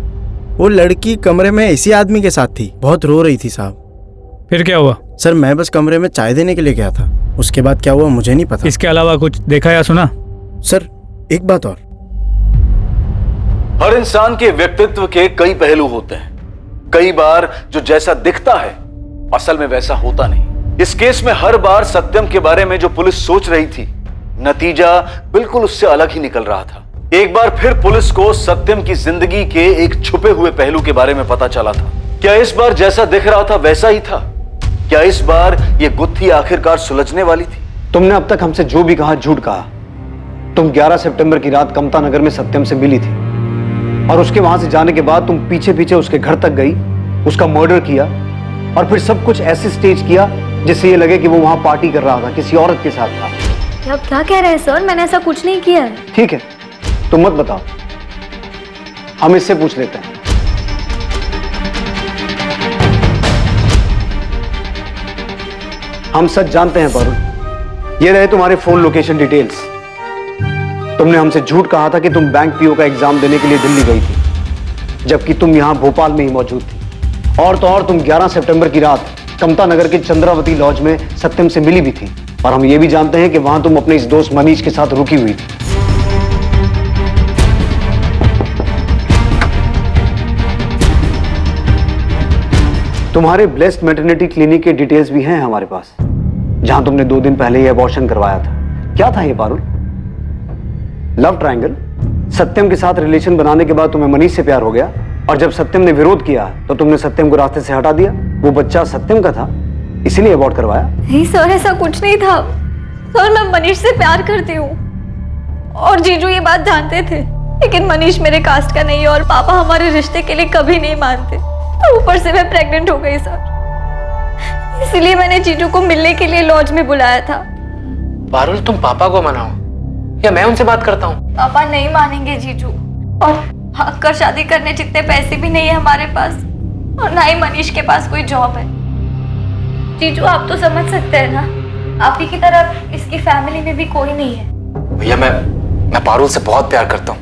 वो लड़की कमरे में इसी आदमी के साथ थी, बहुत रो रही थी साहब। फिर क्या हुआ? सर मैं बस कमरे में चाय देने के लिए गया था, उसके बाद क्या हुआ मुझे नहीं पता। इसके अलावा कुछ देखा या सुना? सर एक बात और, हर इंसान के व्यक्तित्व के कई पहलू होते हैं। कई बार जो जैसा दिखता है असल में वैसा होता नहीं। इस केस में हर बार सत्यम के बारे में जो पुलिस सोच रही थी, नतीजा बिल्कुल उससे अलग ही निकल रहा था। एक बार फिर पुलिस को सत्यम की जिंदगी के एक छुपे हुए पहलू के बारे में पता चला था। क्या इस बार जैसा दिख रहा था वैसा ही था? क्या इस बार ये गुत्थी आखिरकार सुलझने वाली थी? तुमने अब तक हमसे जो भी कहा झूठ कहा। तुम 11 सितंबर की रात कमता नगर में सत्यम से मिली थी, और उसके वहां से जाने के बाद तुम पीछे पीछे उसके घर तक गई, उसका मर्डर किया, और फिर सब कुछ ऐसे स्टेज किया जिससे ये लगे कि वो वहां पार्टी कर रहा था, किसी औरत के साथ था। आप क्या कह रहे हैं सर? मैंने ऐसा कुछ नहीं किया है। ठीक है, तुम मत बताओ, हम इससे पूछ लेते हैं। हम सच जानते हैं वरुण। ये रहे तुम्हारे फोन लोकेशन डिटेल्स। तुमने हमसे झूठ कहा था कि तुम बैंक पीओ का एग्जाम देने के लिए दिल्ली गई थी, जबकि तुम यहां भोपाल में ही मौजूद थी। और तो और तुम 11 सितंबर की रात कमता नगर के चंद्रावती लॉज में सत्यम से मिली भी थी, और हम ये भी जानते हैं कि वहां तुम अपने इस दोस्त मनीष के साथ रुकी हुई थी। तुम्हारे ब्लेस्ड मैटरनिटी क्लिनिक के डिटेल्स भी हैं हमारे पास, जहां तुमने 2 दिन पहले ये अबॉर्शन करवाया था। क्या था ये पारुल? Love triangle? सत्यम के साथ रिलेशन बनाने के बाद तुम्हें मनीष से प्यार हो गया, और जब सत्यम ने विरोध किया तो तुमने सत्यम को रास्ते से हटा दिया। वो बच्चा सत्यम का था, इसीलिए अबॉर्ट करवाया। नहीं सर, ऐसा कुछ नहीं था सर। मैं मनीष से प्यार करती हूँ और जीजू ये बात जानते थे, लेकिन मनीष मेरे कास्ट का नहीं है और पापा हमारे रिश्ते के लिए कभी नहीं मानते। तो ऊपर से मैं प्रेग्नेंट हो गई सर, इसलिए मैंने जीजू को मिलने के लिए लॉज में बुलाया था। पारुल, तुम पापा को मनाओ या मैं उनसे बात करता हूँ? पापा नहीं मानेंगे जीजू, और आकर शादी करने जितने पैसे भी नहीं है हमारे पास, और ना ही मनीष के पास कोई जॉब है। जीजू आप तो समझ सकते हैं ना, आप ही की तरह इसकी फैमिली में भी कोई नहीं है। भैया मैं पारुल से बहुत प्यार करता हूँ,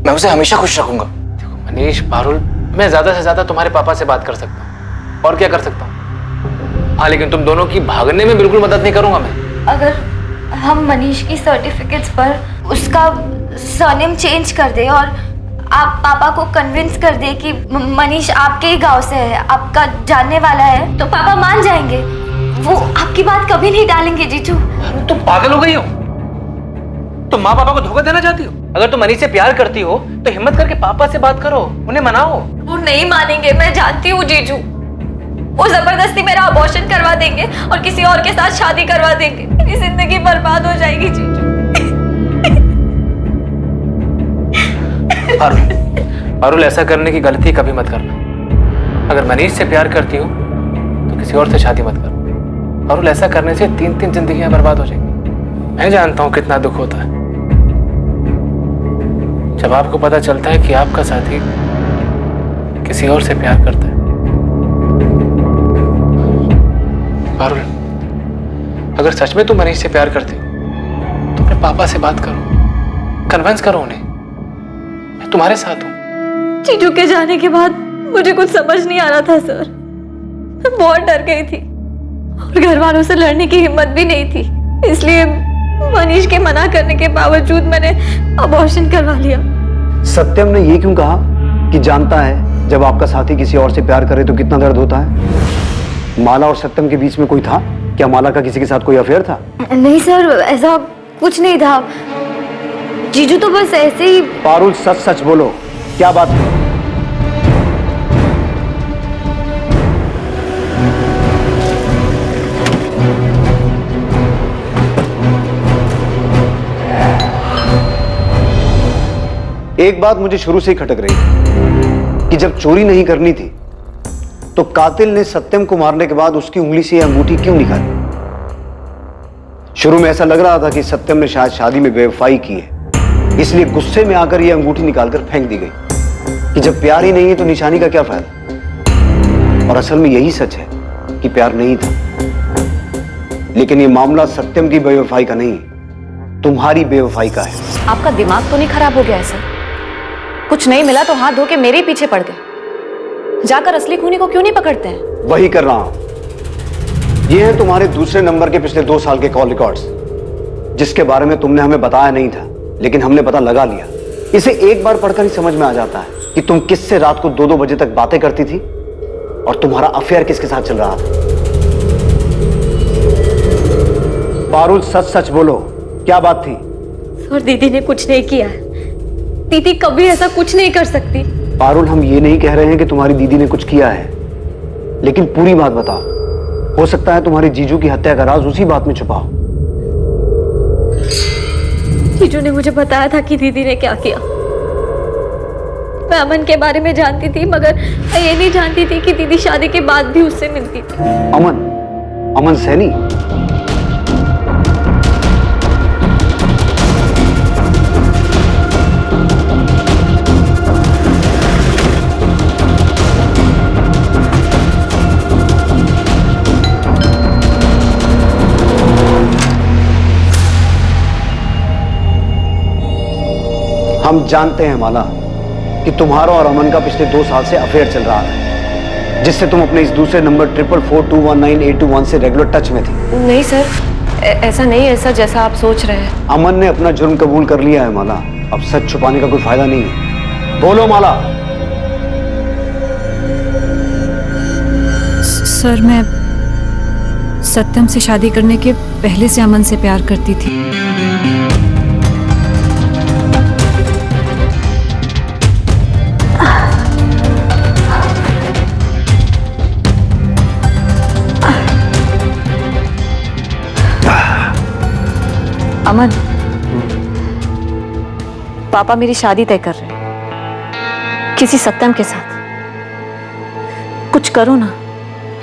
मैं उसे हमेशा खुश रखूंगा। देखो मनीष, पारुल, मैं ज्यादा से ज्यादा तुम्हारे पापा से बात कर सकता हूँ, और क्या कर सकता हूँ। हाँ, लेकिन तुम दोनों की भागने में बिल्कुल मदद नहीं करूंगा मैं। अगर हम मनीष की सर्टिफिकेट्स पर उसका सरनेम चेंज कर दे और आप पापा को कन्विंस कर दे कि मनीष आपके ही गांव से है, आपका जानने वाला है, तो पापा मान जाएंगे। वो आपकी बात कभी नहीं टालेंगे जीजू। तुम पागल हो गई हो? तुम माँ पापा को धोखा देना चाहती हो? अगर तुम मनीष से प्यार करती हो तो हिम्मत करके पापा से बात करो, उन्हें मनाओ। वो नहीं मानेंगे, मैं जानती हूँ जीजू। वो जबरदस्ती मेरा अबॉर्शन करवा देंगे और किसी और के साथ शादी करवा देंगे। मेरी जिंदगी बर्बाद हो जाएगी जीजू। पारुल, ऐसा करने की गलती कभी मत करना। अगर मनीष से प्यार करती हो तो किसी और से शादी मत करो। पारुल, ऐसा करने से 3 जिंदगियां बर्बाद हो जाएंगी। मैं जानता हूं कितना दुख होता है जब आपको पता चलता है कि आपका साथी किसी और से प्यार करता है। पारुल, अगर सच में तुम मनीष से प्यार करते हो तो अपने पापा से बात करो, कन्विंस करो उन्हें। मैं तुम्हारे साथ हूं। जीजू के जाने के बाद मुझे कुछ समझ नहीं आ रहा था सर। मैं बहुत डर गई थी और घर वालों से लड़ने की हिम्मत भी नहीं थी, इसलिए मनीष के मना करने के बावजूद मैंने अबॉर्शन करवा लिया। सत्यम ने ये क्यों कहा कि जानता है जब आपका साथी किसी और से प्यार करे तो कितना दर्द होता है? माला और सत्यम के बीच में कोई था क्या? माला का किसी के साथ कोई अफेयर था? नहीं सर, ऐसा कुछ नहीं था। जीजू तो बस ऐसे ही। पारुल, सच सच बोलो, क्या बात है? एक बात मुझे शुरू से ही खटक रही है कि जब चोरी नहीं करनी थी तो कातिल ने सत्यम को मारने के बाद उसकी उंगली से यह अंगूठी क्यों निकाली? शुरू में ऐसा लग रहा था कि सत्यम ने शायद शादी में बेवफाई की है, इसलिए गुस्से में आकर यह अंगूठी निकालकर फेंक दी गई कि जब प्यार ही नहीं है तो निशानी का क्या फायदा। और असल में यही सच है कि प्यार नहीं था। लेकिन यह मामला सत्यम की बेवफाई का नहीं, तुम्हारी बेवफाई का है। आपका दिमाग तो नहीं खराब हो गया है सर? कुछ नहीं मिला तो हाथ धो के मेरे ही पीछे पड़ गए। जाकर असली खूनी को क्यों नहीं पकड़ते हैं? वही कर रहा हूं। ये है तुम्हारे दूसरे नंबर के पिछले 2 साल के कॉल रिकॉर्ड्स, जिसके बारे में तुमने हमें बताया नहीं था, लेकिन हमने पता लगा लिया। इसे एक बार पढ़कर ही समझ में आ जाता है कि तुम किससे रात को 2-2 बजे तक बातें करती थी और तुम्हारा अफेयर किसके साथ चल रहा था। पारुल, सच सच बोलो, क्या बात थी? सर, दीदी ने कुछ नहीं किया है। दीदी कभी ऐसा कुछ नहीं कर सकती। पारुल, हम ये नहीं कह रहे हैं कि तुम्हारी दीदी ने कुछ किया है, लेकिन पूरी बात बताओ। हो सकता है तुम्हारे जीजू की हत्या का राज उसी बात में छुपा हो। जीजू ने मुझे बताया था कि दीदी ने क्या किया। मैं अमन के बारे में जानती थी, मगर मैं ये नहीं जानती थी कि दीदी शादी के बाद भी उससे मिलती थी। अमन सैनी? हम जानते हैं माला कि तुम्हारा और अमन का पिछले 2 साल से अफेयर चल रहा था, जिससे तुम अपने इस दूसरे नंबर 44421982 से रेगुलर टच में थी। नहीं सर, ऐसा नहीं है सर जैसा आप सोच रहे हैं। अमन ने अपना जुर्म कबूल कर लिया है माला, अब सच छुपाने का कोई फायदा नहीं है। बोलो माला। सर मैं सत्यम से शादी करने के पहले से अमन से प्यार करती थी। अमन, पापा मेरी शादी तय कर रहे हैं किसी सत्यम के साथ। कुछ करो ना।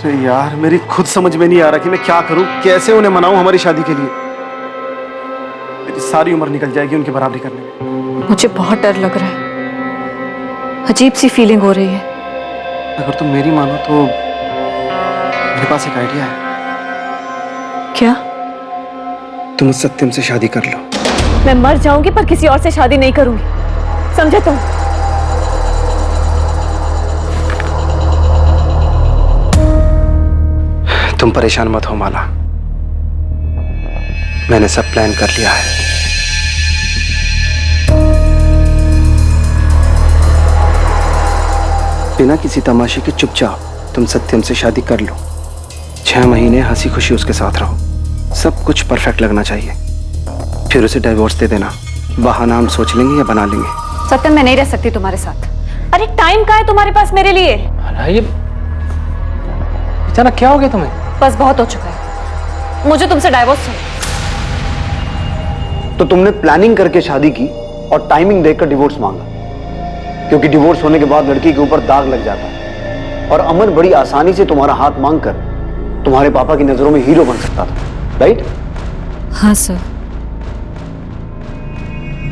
अरे यार, मेरी खुद समझ में नहीं आ रहा कि मैं क्या करूं, कैसे उन्हें मनाऊं हमारी शादी के लिए। मेरी सारी उम्र निकल जाएगी उनकी बराबरी करने में। मुझे बहुत डर लग रहा है, अजीब सी फीलिंग हो रही है। अगर तुम मेरी मानो तो मेरे पास एक आइडिया है। क्या? तुम उस सत्यम से शादी कर लो। मैं मर जाऊंगी पर किसी और से शादी नहीं करूंगी, समझे तुम? तुम परेशान मत हो माला, मैंने सब प्लान कर लिया है। बिना किसी तमाशे के चुपचाप तुम सत्यम से शादी कर लो। 6 महीने हंसी खुशी उसके साथ रहो, सब कुछ परफेक्ट लगना चाहिए। फिर उसे डिवोर्स दे देना, बहाना हम सोच लेंगे या बना लेंगे। सत्यम, मैं नहीं रह सकती तुम्हारे साथ। अरे टाइम कहाँ है तुम्हारे पास मेरे लिए? ये अचानक क्या हो गया तुम्हें? बस बहुत हो चुका है, मुझे तुमसे डाइवोर्स चाहिए। तो तुमने प्लानिंग करके शादी की और टाइमिंग देखकर डिवोर्स मांगा, क्योंकि डिवोर्स होने के बाद लड़की के ऊपर दाग लग जाता है। और अमन बड़ी आसानी से तुम्हारा हाथ मांगकर तुम्हारे पापा की नजरों में हीरो बन सकता था, राइट? हाँ सर,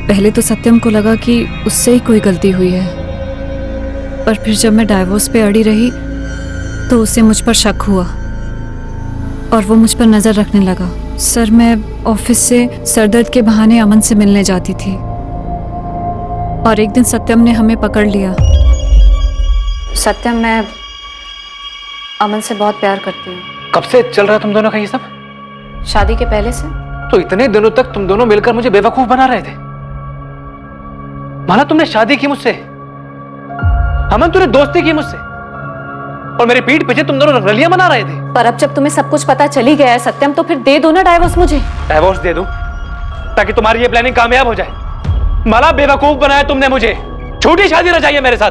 पहले तो सत्यम को लगा कि उससे ही कोई गलती हुई है, पर फिर जब मैं डाइवोर्स पे अड़ी रही तो उसे मुझ पर शक हुआ और वो मुझ पर नजर रखने लगा। सर, मैं ऑफिस से सरदर्द के बहाने अमन से मिलने जाती थी और एक दिन सत्यम ने हमें पकड़ लिया। सत्यम, मैं अमन से बहुत प्यार करती हूँ। कब से चल रहा है तुम दोनों का ये सब? शादी के पहले से। तो इतने दिनों तक तुम दोनों मिलकर मुझे बेवकूफ बना रहे थे। माला, तुमने शादी की मुझसे, अमन तूने दोस्ती की मुझसे, और मेरी पीठ पीछे तुम दोनों रंगरलियां मना रहे थे। पर अब जब तुम्हें सब कुछ पता चली गया है सत्यम, तो फिर दे दो ना डाइवोर्स मुझे। डाइवोर्स दे दूं ताकि तुम्हारी ये प्लानिंग कामयाब हो जाए? माला, बेवकूफ बनाया तुमने मुझे, झूठी शादी रचाई मेरे साथ।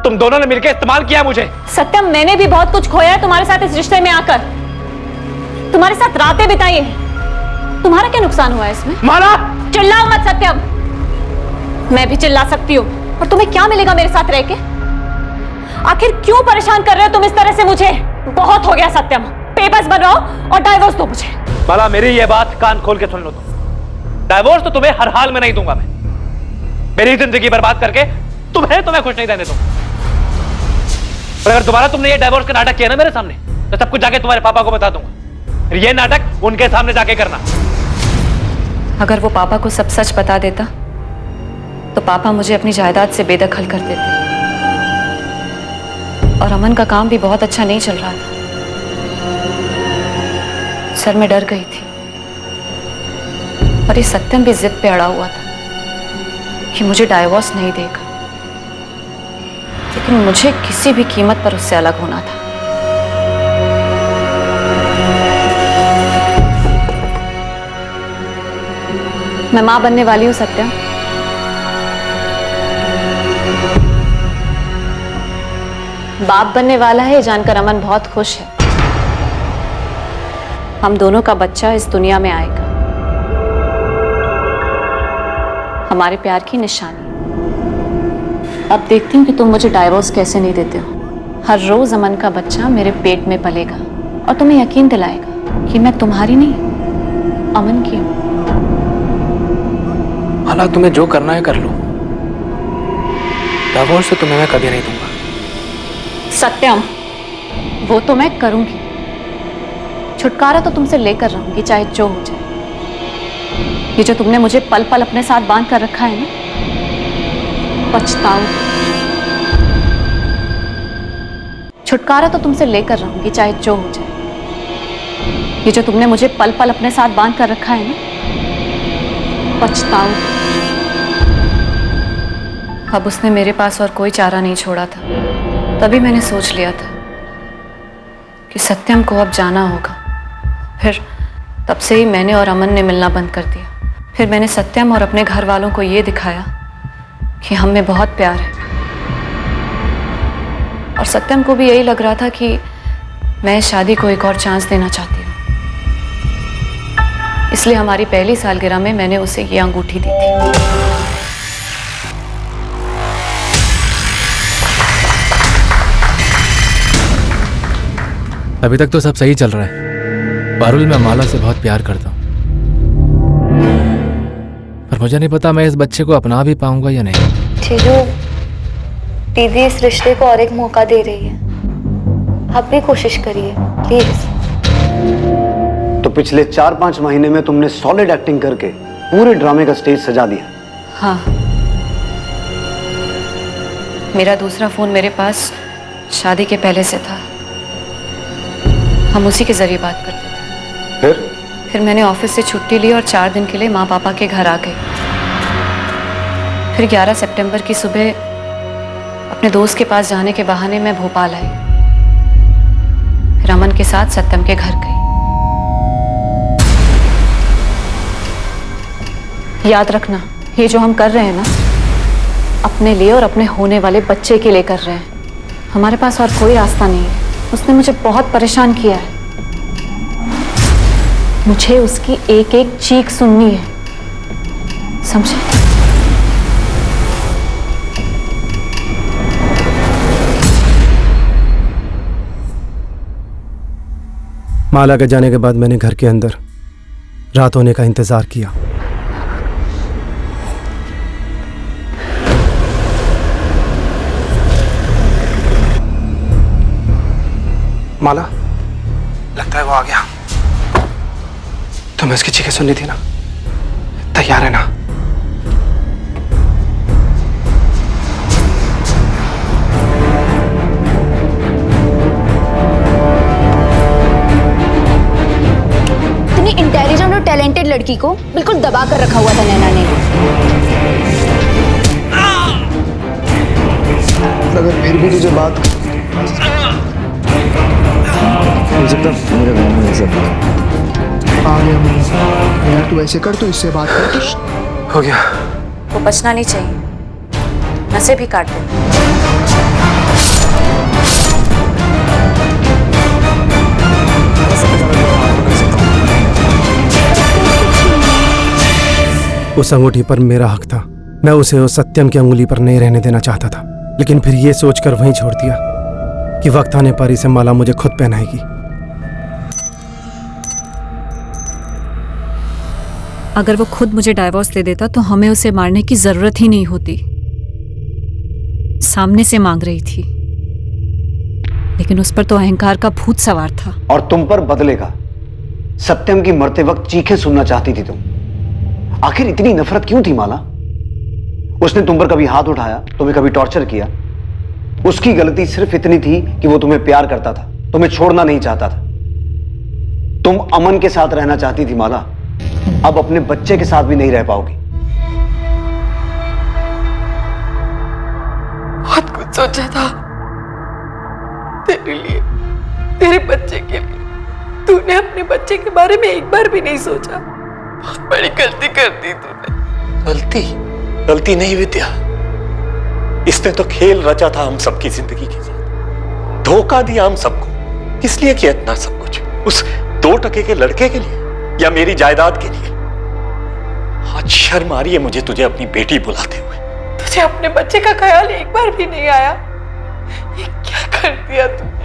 तुम दोनों ने मिलकर इस्तेमाल किया मुझे। सत्यम, मैंने भी बहुत कुछ खोया है तुम्हारे साथ इस रिश्ते में आकर, तुम्हारे साथ रातें बिताई हैं। तुम्हारा क्या नुकसान हुआ है इसमें? माला, चिल्लाओ मत सत्यम। मैं भी चिल्ला सकती हूँ, और तुम्हें क्या मिलेगा मेरे साथ रह के? आखिर क्यों परेशान कर रहे हो तुम इस तरह से मुझे? बहुत हो गया सत्यम, पेपर्स बनवाओ और डाइवोर्स दो मुझे। माला, मेरी ये बात कान खोल के सुन लो तुम। डाइवोर्स तो तुम्हें हर हाल में नहीं दूंगा मैं। मेरी जिंदगी बर्बाद करके तुम्हें खुश नहीं रहने दूंगा। और अगर दोबारा तुमने ये डाइवोर्स का नाटक किया ना मेरे सामने, तो सब कुछ जाके तुम्हारे पापा को बता दूंगा। फिर ये नाटक उनके सामने जाके करना। अगर वो पापा को सब सच बता देता तो पापा मुझे अपनी जायदाद से बेदखल कर देते। और अमन का काम भी बहुत अच्छा नहीं चल रहा था। सर, मैं डर गई थी, और ये सत्यम भी जिद पे अड़ा हुआ था कि मुझे डाइवोर्स नहीं देगा, लेकिन मुझे किसी भी कीमत पर उससे अलग होना था। मैं मां बनने वाली हूं सत्यम। बाप बनने वाला है जानकर अमन बहुत खुश है। हम दोनों का बच्चा इस दुनिया में आएगा, हमारे प्यार की निशानी। अब देखती हूँ कि तुम मुझे डाइवोर्स कैसे नहीं देते हो। हर रोज अमन का बच्चा मेरे पेट में पलेगा और तुम्हें यकीन दिलाएगा कि मैं तुम्हारी नहीं, अमन की हूँ। माला, तुम्हें जो करना है कर लो, डाइवोर्स तो तुम्हें मैं कभी नहीं दूंगा। सत्यम, वो तो मैं करूंगी। छुटकारा तो तुमसे लेकर रहूंगी, चाहे जो हो जाए। ये जो तुमने मुझे पल पल अपने साथ बांध कर रखा है ना, पछताओ। छुटकारा तो तुमसे लेकर रहूंगी, चाहे जो हो जाए। ये जो तुमने मुझे पल पल अपने साथ बांध कर रखा है ना, पछताओ। अब उसने मेरे पास और कोई चारा नहीं छोड़ा था। तभी मैंने सोच लिया था कि सत्यम को अब जाना होगा। फिर तब से ही मैंने और अमन ने मिलना बंद कर दिया। फिर मैंने सत्यम और अपने घर वालों को ये दिखाया कि हम में बहुत प्यार है। और सत्यम को भी यही लग रहा था कि मैं शादी को एक और चांस देना चाहती हूँ। इसलिए हमारी पहली सालगिरह में मैंने उसे ये अंगूठी दी थी। अभी तक तो सब सही चल रहा है। पारुल, मैं माला से बहुत प्यार करता हूँ, पर मुझे नहीं पता मैं इस बच्चे को अपना भी पाऊंगा या नहीं। जीजू, दीदी इस रिश्ते को और एक मौका दे रही है। आप भी कोशिश करिए प्लीज। तो पिछले 4-5 महीने में तुमने सॉलिड एक्टिंग करके पूरे ड्रामे का स्टेज सजा दिया। हाँ, मेरा दूसरा फोन मेरे पास शादी के पहले से था। हम उसी के जरिए बात करते थे। फिर मैंने ऑफिस से छुट्टी ली और 4 दिन के लिए माँ पापा के घर आ गई। फिर 11 सितंबर की सुबह अपने दोस्त के पास जाने के बहाने मैं भोपाल आई। फिर अमन के साथ सत्यम के घर गई। याद रखना, ये जो हम कर रहे हैं ना, अपने लिए और अपने होने वाले बच्चे के लिए कर रहे हैं। हमारे पास और कोई रास्ता नहीं है। उसने मुझे बहुत परेशान किया है। मुझे उसकी एक एक चीख सुननी है, समझे? माला के जाने के बाद मैंने घर के अंदर रात होने का इंतजार किया। माला, लगता है वो आ गया। तुम्हें उसकी चीखें सुननी थी ना? तैयार है ना? इतनी इंटेलिजेंट और टैलेंटेड लड़की को बिल्कुल दबा कर रखा हुआ था नैना ने। अगर फिर भी तुझे बात मेरे घर में सब आ गया यार, तू ऐसे कर, तो इससे बात कर। हो गया। वो बचना नहीं चाहिए, नसें भी काट दे। उस अंगूठी पर मेरा हक था। मैं उसे उस सत्यम की अंगुली पर नहीं रहने देना चाहता था, लेकिन फिर ये सोचकर वहीं छोड़ दिया कि वक्त आने पर इसे माला मुझे खुद पहनाएगी। अगर वो खुद मुझे डाइवोर्स दे देता तो हमें उसे मारने की जरूरत ही नहीं होती। सामने से मांग रही थी, लेकिन उस पर तो अहंकार का भूत सवार था। और तुम पर बदले का। सत्यम की मरते वक्त चीखें सुनना चाहती थी तुम। आखिर इतनी नफरत क्यों थी माला? उसने तुम पर कभी हाथ उठाया, तुम्हें कभी टॉर्चर किया? उसकी गलती सिर्फ इतनी थी कि वो तुम्हें प्यार करता था, तुम्हें छोड़ना नहीं चाहता था। तुम अमन के साथ रहना चाहती थी माला, अब अपने बच्चे के साथ भी नहीं रह पाओगी। बहुत कुछ सोचा था तेरे लिए, तेरे बच्चे के लिए। तूने अपने बच्चे के बारे में एक बार भी नहीं सोचा। बहुत बड़ी गलती कर दी तूने। गलती नहीं विद्या, इसने तो खेल रचा था हम सबकी जिंदगी के साथ, धोखा दिया हम सबको। किस लिए किया इतना सब कुछ? उस 2 टके के लड़के के लिए या मेरी जायदाद के लिए? आज शर्म आ रही है मुझे तुझे अपनी बेटी बुलाते हुए। तुझे अपने बच्चे का ख्याल एक बार भी नहीं आया? ये क्या कर दिया तूने?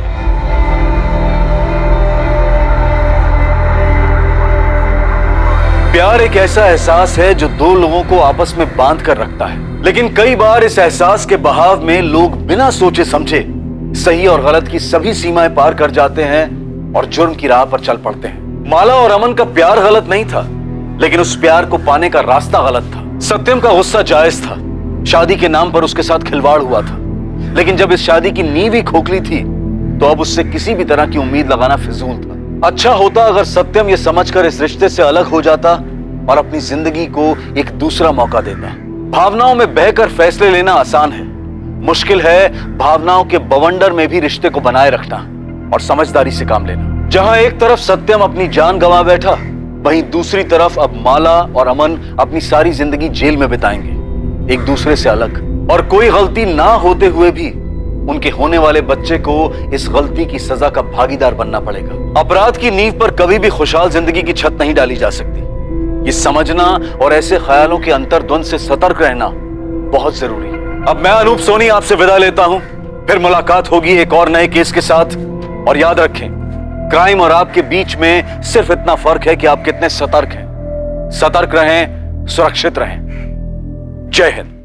प्यार एक ऐसा एहसास है जो 2 लोगों को आपस में बांध कर रखता है, लेकिन कई बार इस एहसास के बहाव में लोग बिना सोचे समझे सही और गलत की सभी सीमाएं पार कर जाते हैं और जुर्म की राह पर चल पड़ते हैं। माला और अमन का प्यार गलत नहीं था, लेकिन उस प्यार को पाने का रास्ता गलत था। सत्यम का गुस्सा जायज था, शादी के नाम पर उसके साथ खिलवाड़ हुआ था, लेकिन जब इस शादी की नींव ही खोखली थी तो अब उससे किसी भी तरह की उम्मीद लगाना फिजूल था। अच्छा होता अगर सत्यम ये समझकर इस रिश्ते से अलग हो जाता और अपनी जिंदगी को एक दूसरा मौका देता। भावनाओं में बहकर फैसले लेना आसान है, मुश्किल है भावनाओं के बवंडर में भी रिश्ते को बनाए रखना और समझदारी से काम लेना। जहां एक तरफ सत्यम अपनी जान गंवा बैठा, वहीं दूसरी तरफ अब माला और अमन अपनी सारी जिंदगी जेल में बिताएंगे, एक दूसरे से अलग। और कोई गलती ना होते हुए भी उनके होने वाले बच्चे को इस गलती की सजा का भागीदार बनना पड़ेगा। अपराध की नींव पर कभी भी खुशहाल जिंदगी की छत नहीं डाली जा सकती। ये समझना और ऐसे ख्यालों के अंतर्द्वंद से सतर्क रहना बहुत जरूरी है। अब मैं अनूप सोनी आपसे विदा लेता हूं, फिर मुलाकात होगी एक और नए केस के साथ। और याद रखें, क्राइम और आपके बीच में सिर्फ इतना फर्क है कि आप कितने सतर्क हैं। सतर्क रहें, सुरक्षित रहें। जय हिंद।